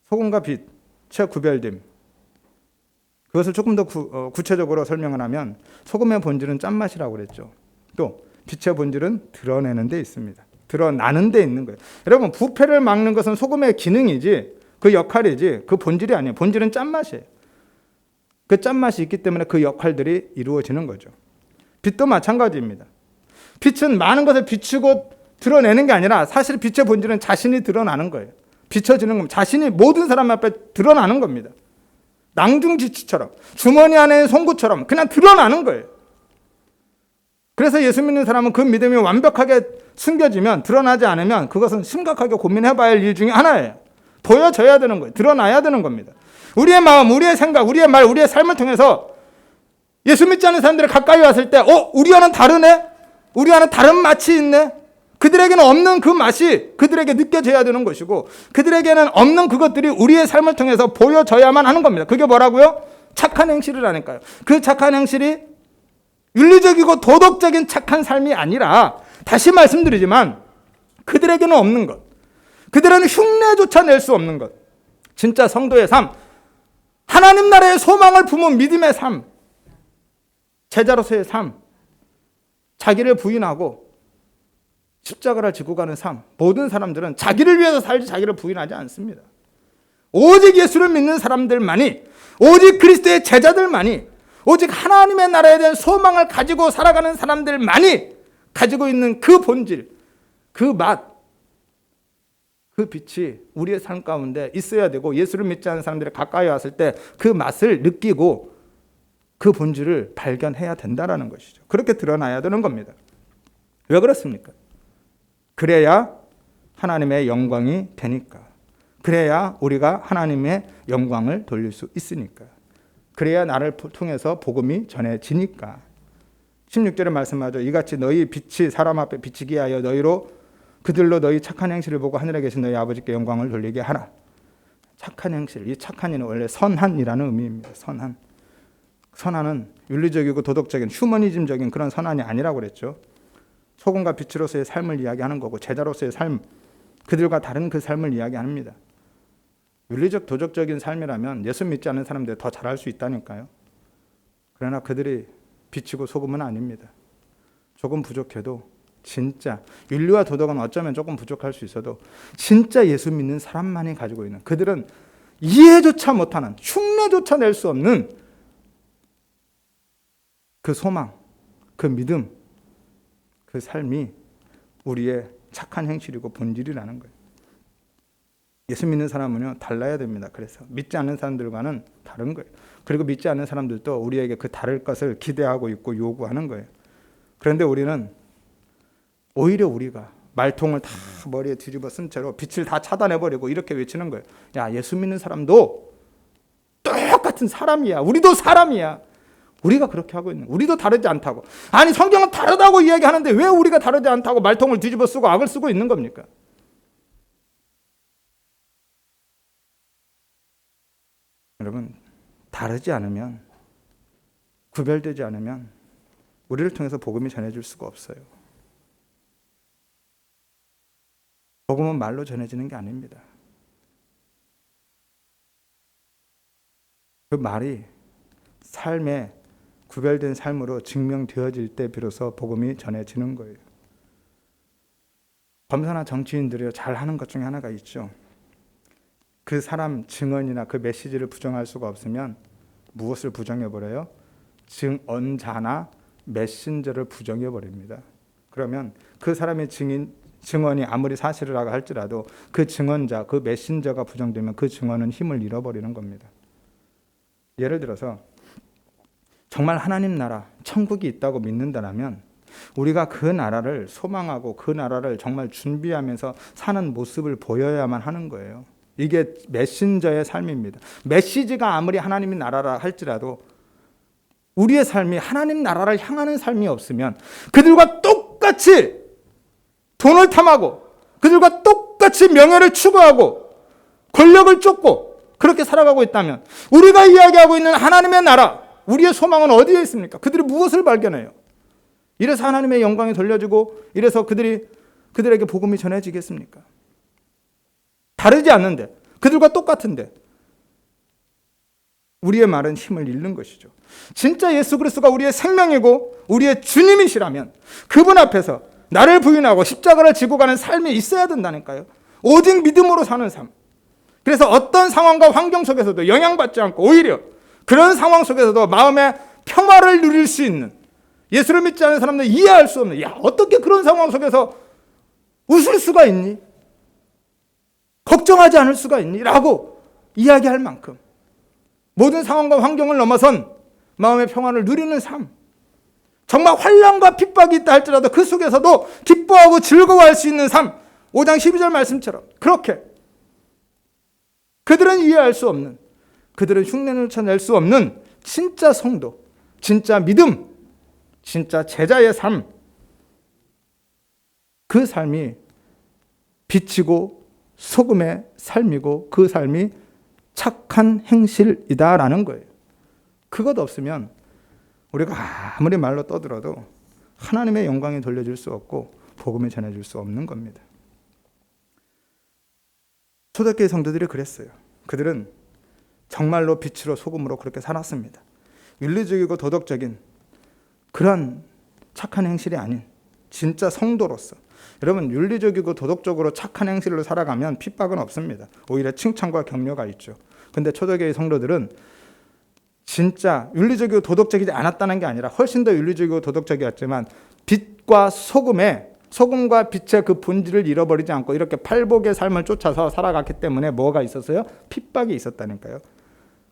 소금과 빛의 구별됨, 그것을 조금 더 구체적으로 설명을 하면 소금의 본질은 짠맛이라고 그랬죠. 또 빛의 본질은 드러내는 데 있습니다. 드러나는 데 있는 거예요. 여러분, 부패를 막는 것은 소금의 기능이지, 그 역할이지, 그 본질이 아니에요. 본질은 짠맛이에요. 그 짠맛이 있기 때문에 그 역할들이 이루어지는 거죠. 빛도 마찬가지입니다. 빛은 많은 것을 비추고 드러내는 게 아니라 사실 빛의 본질은 자신이 드러나는 거예요. 비춰지는 겁니다. 자신이 모든 사람 앞에 드러나는 겁니다. 낭중지치처럼, 주머니 안에 송구처럼 그냥 드러나는 거예요. 그래서 예수 믿는 사람은 그 믿음이 완벽하게 숨겨지면, 드러나지 않으면 그것은 심각하게 고민해봐야 할 일 중에 하나예요. 보여져야 되는 거예요. 드러나야 되는 겁니다. 우리의 마음, 우리의 생각, 우리의 말, 우리의 삶을 통해서 예수 믿지 않는 사람들이 가까이 왔을 때 우리와는 다르네? 우리와는 다른 맛이 있네? 그들에게는 없는 그 맛이 그들에게 느껴져야 되는 것이고, 그들에게는 없는 그것들이 우리의 삶을 통해서 보여져야만 하는 겁니다. 그게 뭐라고요? 착한 행실이라니까요. 그 착한 행실이 윤리적이고 도덕적인 착한 삶이 아니라, 다시 말씀드리지만 그들에게는 없는 것, 그들은 흉내조차 낼 수 없는 것, 진짜 성도의 삶, 하나님 나라의 소망을 품은 믿음의 삶, 제자로서의 삶, 자기를 부인하고 십자가를 지고 가는 삶. 모든 사람들은 자기를 위해서 살지 자기를 부인하지 않습니다. 오직 예수를 믿는 사람들만이, 오직 그리스도의 제자들만이, 오직 하나님의 나라에 대한 소망을 가지고 살아가는 사람들만이 가지고 있는 그 본질, 그 맛, 그 빛이 우리의 삶 가운데 있어야 되고, 예수를 믿지 않는 사람들이 가까이 왔을 때 그 맛을 느끼고 그 본질을 발견해야 된다는 것이죠. 그렇게 드러나야 되는 겁니다. 왜 그렇습니까? 그래야 하나님의 영광이 되니까. 그래야 우리가 하나님의 영광을 돌릴 수 있으니까. 그래야 나를 통해서 복음이 전해지니까. 16절에 말씀하죠. 이같이 너희 빛이 사람 앞에 비치게 하여 너희로 그들로 너희 착한 행실을 보고 하늘에 계신 너희 아버지께 영광을 돌리게 하라. 착한 행실, 이 착한 이는 원래 선한이라는 의미입니다. 선한. 선한은 윤리적이고 도덕적인 휴머니즘적인 그런 선한이 아니라고 그랬죠. 소금과 빛으로서의 삶을 이야기하는 거고, 제자로서의 삶, 그들과 다른 그 삶을 이야기합니다. 윤리적 도덕적인 삶이라면 예수 믿지 않는 사람들이 더 잘할 수 있다니까요. 그러나 그들이 빛이고 소금은 아닙니다. 조금 부족해도, 진짜 윤리와 도덕은 어쩌면 조금 부족할 수 있어도 진짜 예수 믿는 사람만이 가지고 있는, 그들은 이해조차 못하는, 흉내조차 낼 수 없는 그 소망, 그 믿음, 그 삶이 우리의 착한 행실이고 본질이라는 거예요. 예수 믿는 사람은요, 달라야 됩니다. 그래서 믿지 않는 사람들과는 다른 거예요. 그리고 믿지 않는 사람들도 우리에게 그 다를 것을 기대하고 있고 요구하는 거예요. 그런데 우리는 오히려 우리가 말통을 다 머리에 뒤집어 쓴 채로 빛을 다 차단해버리고 이렇게 외치는 거예요. 야, 예수 믿는 사람도 똑같은 사람이야. 우리도 사람이야. 우리가 그렇게 하고 있는, 우리도 다르지 않다고. 아니, 성경은 다르다고 이야기하는데 왜 우리가 다르지 않다고 말통을 뒤집어 쓰고 악을 쓰고 있는 겁니까? 여러분, 다르지 않으면, 구별되지 않으면 우리를 통해서 복음이 전해질 수가 없어요. 복음은 말로 전해지는 게 아닙니다. 그 말이 삶의 구별된 삶으로 증명되어질 때 비로소 복음이 전해지는 거예요. 검사나 정치인들이 잘하는 것 중에 하나가 있죠. 그 사람 증언이나 그 메시지를 부정할 수가 없으면 무엇을 부정해버려요? 증언자나 메신저를 부정해버립니다. 그러면 그 사람의 증언이 아무리 사실이라고 할지라도 그 증언자, 그 메신저가 부정되면 그 증언은 힘을 잃어버리는 겁니다. 예를 들어서 정말 하나님 나라, 천국이 있다고 믿는다면 우리가 그 나라를 소망하고 그 나라를 정말 준비하면서 사는 모습을 보여야만 하는 거예요. 이게 메신저의 삶입니다. 메시지가 아무리 하나님의 나라라 할지라도 우리의 삶이 하나님 나라를 향하는 삶이 없으면 그들과 똑같이 돈을 탐하고 그들과 똑같이 명예를 추구하고 권력을 쫓고 그렇게 살아가고 있다면 우리가 이야기하고 있는 하나님의 나라, 우리의 소망은 어디에 있습니까? 그들이 무엇을 발견해요? 이래서 하나님의 영광이 돌려지고 이래서 그들에게 복음이 전해지겠습니까? 다르지 않는데, 그들과 똑같은데 우리의 말은 힘을 잃는 것이죠. 진짜 예수 그리스도가 우리의 생명이고 우리의 주님이시라면 그분 앞에서 나를 부인하고 십자가를 지고 가는 삶이 있어야 된다니까요. 오직 믿음으로 사는 삶. 그래서 어떤 상황과 환경 속에서도 영향받지 않고 오히려 그런 상황 속에서도 마음의 평화를 누릴 수 있는, 예수를 믿지 않는 사람들 이해할 수 없는, 야, 어떻게 그런 상황 속에서 웃을 수가 있니? 걱정하지 않을 수가 있니? 라고 이야기할 만큼 모든 상황과 환경을 넘어선 마음의 평화를 누리는 삶, 정말 환난과 핍박이 있다 할지라도 그 속에서도 기뻐하고 즐거워할 수 있는 삶, 5장 12절 말씀처럼 그렇게 그들은 이해할 수 없는, 그들은 흉내를 쳐낼 수 없는 진짜 성도, 진짜 믿음, 진짜 제자의 삶, 그 삶이 빛이고 소금의 삶이고 그 삶이 착한 행실이다라는 거예요. 그것 없으면 우리가 아무리 말로 떠들어도 하나님의 영광이 돌려질 수 없고 복음이 전해질 수 없는 겁니다. 초대교회 성도들이 그랬어요. 그들은 정말로 빛으로 소금으로 그렇게 살았습니다. 윤리적이고 도덕적인 그런 착한 행실이 아닌 진짜 성도로서, 여러분 윤리적이고 도덕적으로 착한 행실로 살아가면 핍박은 없습니다. 오히려 칭찬과 격려가 있죠. 근데 초대교회 성도들은 진짜 윤리적이고 도덕적이지 않았다는 게 아니라 훨씬 더 윤리적이고 도덕적이었지만 빛과 소금과 빛의 그 본질을 잃어버리지 않고 이렇게 팔복의 삶을 쫓아서 살아갔기 때문에 뭐가 있었어요? 핍박이 있었다니까요.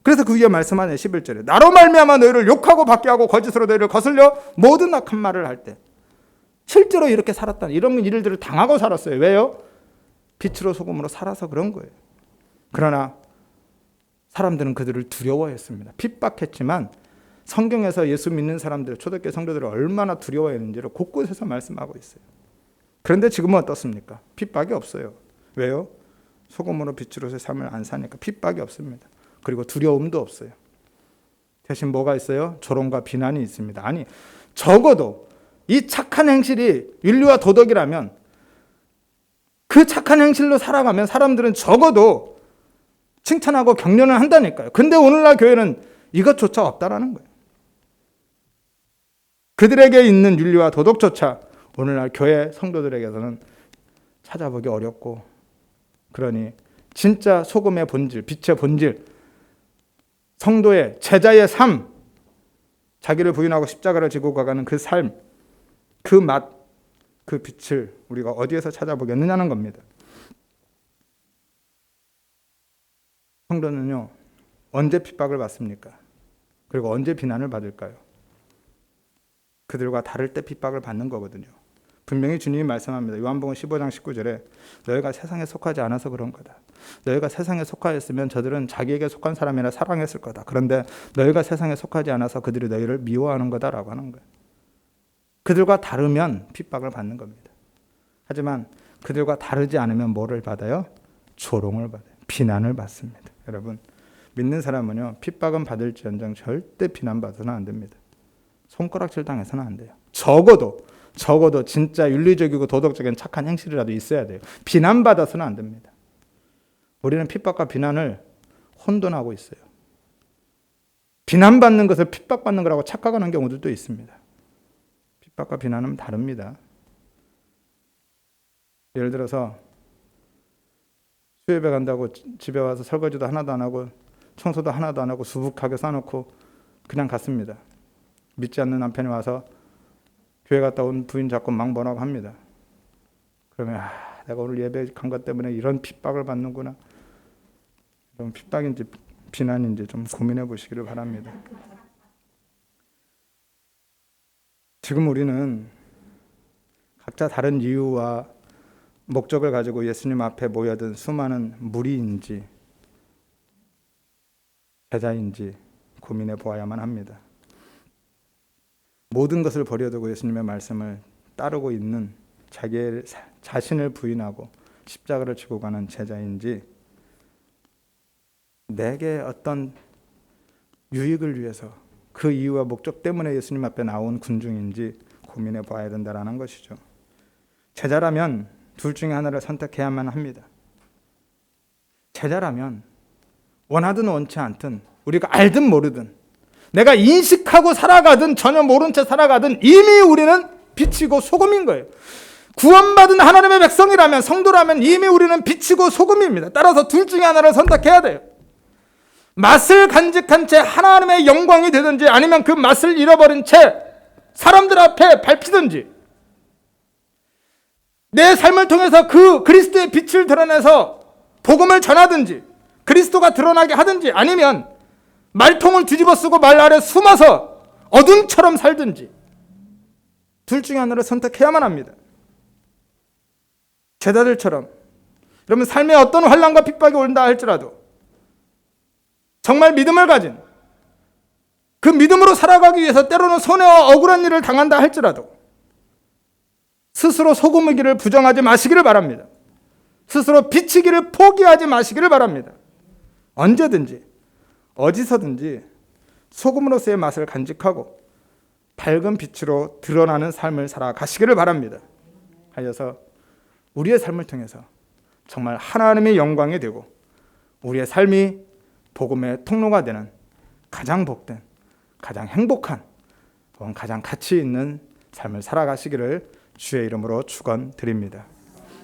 그래서 그 위에 말씀하는 11절에 나로 말미암아 너희를 욕하고 박해하고 거짓으로 너희를 거슬려 모든 악한 말을 할 때, 실제로 이렇게 살았다는 이런 일들을 당하고 살았어요. 왜요? 빛으로 소금으로 살아서 그런 거예요. 그러나 사람들은 그들을 두려워했습니다. 핍박했지만 성경에서 예수 믿는 사람들, 초대교회 성도들을 얼마나 두려워했는지를 곳곳에서 말씀하고 있어요. 그런데 지금은 어떻습니까? 핍박이 없어요. 왜요? 소금으로 빛으로서의 삶을 안 사니까 핍박이 없습니다. 그리고 두려움도 없어요. 대신 뭐가 있어요? 조롱과 비난이 있습니다. 아니, 적어도 이 착한 행실이 윤리와 도덕이라면 그 착한 행실로 살아가면 사람들은 적어도 칭찬하고 격려는 한다니까요. 근데 오늘날 교회는 이것조차 없다라는 거예요. 그들에게 있는 윤리와 도덕조차 오늘날 교회 성도들에게서는 찾아보기 어렵고, 그러니 진짜 소금의 본질, 빛의 본질, 성도의 제자의 삶, 자기를 부인하고 십자가를 지고 가가는 그 삶, 그 맛, 그 빛을 우리가 어디에서 찾아보겠느냐는 겁니다. 성도는요, 언제 핍박을 받습니까? 그리고 언제 비난을 받을까요? 그들과 다를 때 핍박을 받는 거거든요. 분명히 주님이 말씀합니다. 요한복음 15장 19절에 너희가 세상에 속하지 않아서 그런 거다. 너희가 세상에 속하였으면 저들은 자기에게 속한 사람이라 사랑했을 거다. 그런데 너희가 세상에 속하지 않아서 그들이 너희를 미워하는 거다라고 하는 거예요. 그들과 다르면 핍박을 받는 겁니다. 하지만 그들과 다르지 않으면 뭐를 받아요? 조롱을 받아요. 비난을 받습니다. 여러분, 믿는 사람은요, 핍박은 받을지언정 절대 비난받아서는 안 됩니다. 손가락질 당해서는 안 돼요. 적어도 진짜 윤리적이고 도덕적인 착한 행실이라도 있어야 돼요. 비난받아서는 안 됩니다. 우리는 핍박과 비난을 혼돈하고 있어요. 비난받는 것을 핍박받는 거라고 착각하는 경우들도 있습니다. 핍박과 비난은 다릅니다. 예를 들어서 수협에 간다고 집에 와서 설거지도 하나도 안 하고 청소도 하나도 안 하고 수북하게 싸놓고 그냥 갔습니다. 믿지 않는 남편이 와서 교회 갔다 온 부인 자꾸 망번하고 합니다. 그러면 내가 오늘 예배 간 것 때문에 이런 핍박을 받는구나. 그럼 핍박인지 비난인지 좀 고민해 보시기를 바랍니다. 지금 우리는 각자 다른 이유와 목적을 가지고 예수님 앞에 모여든 수많은 무리인지 제자인지 고민해 보아야만 합니다. 모든 것을 버려두고 예수님의 말씀을 따르고 있는 자기의 자신을 부인하고 십자가를 지고 가는 제자인지 내게 어떤 유익을 위해서 그 이유와 목적 때문에 예수님 앞에 나온 군중인지 고민해 봐야 된다는 것이죠. 제자라면 둘 중에 하나를 선택해야만 합니다. 제자라면 원하든 원치 않든 우리가 알든 모르든 내가 인식하고 살아가든 전혀 모른 채 살아가든 이미 우리는 빛이고 소금인 거예요. 구원받은 하나님의 백성이라면, 성도라면 이미 우리는 빛이고 소금입니다. 따라서 둘 중에 하나를 선택해야 돼요. 맛을 간직한 채 하나님의 영광이 되든지 아니면 그 맛을 잃어버린 채 사람들 앞에 밟히든지 내 삶을 통해서 그 그리스도의 빛을 드러내서 복음을 전하든지 그리스도가 드러나게 하든지 아니면 말통을 뒤집어 쓰고 말 아래 숨어서 어둠처럼 살든지 둘 중에 하나를 선택해야만 합니다. 제자들처럼 여러분 삶에 어떤 환난과 핍박이 온다 할지라도 정말 믿음을 가진 그 믿음으로 살아가기 위해서 때로는 손해와 억울한 일을 당한다 할지라도 스스로 소금이기를 부정하지 마시기를 바랍니다. 스스로 비치기를 포기하지 마시기를 바랍니다. 언제든지 어디서든지 소금으로서의 맛을 간직하고 밝은 빛으로 드러나는 삶을 살아가시기를 바랍니다. 하여서 우리의 삶을 통해서 정말 하나님의 영광이 되고 우리의 삶이 복음의 통로가 되는 가장 복된, 가장 행복한, 가장 가치 있는 삶을 살아가시기를 주의 이름으로 축원드립니다.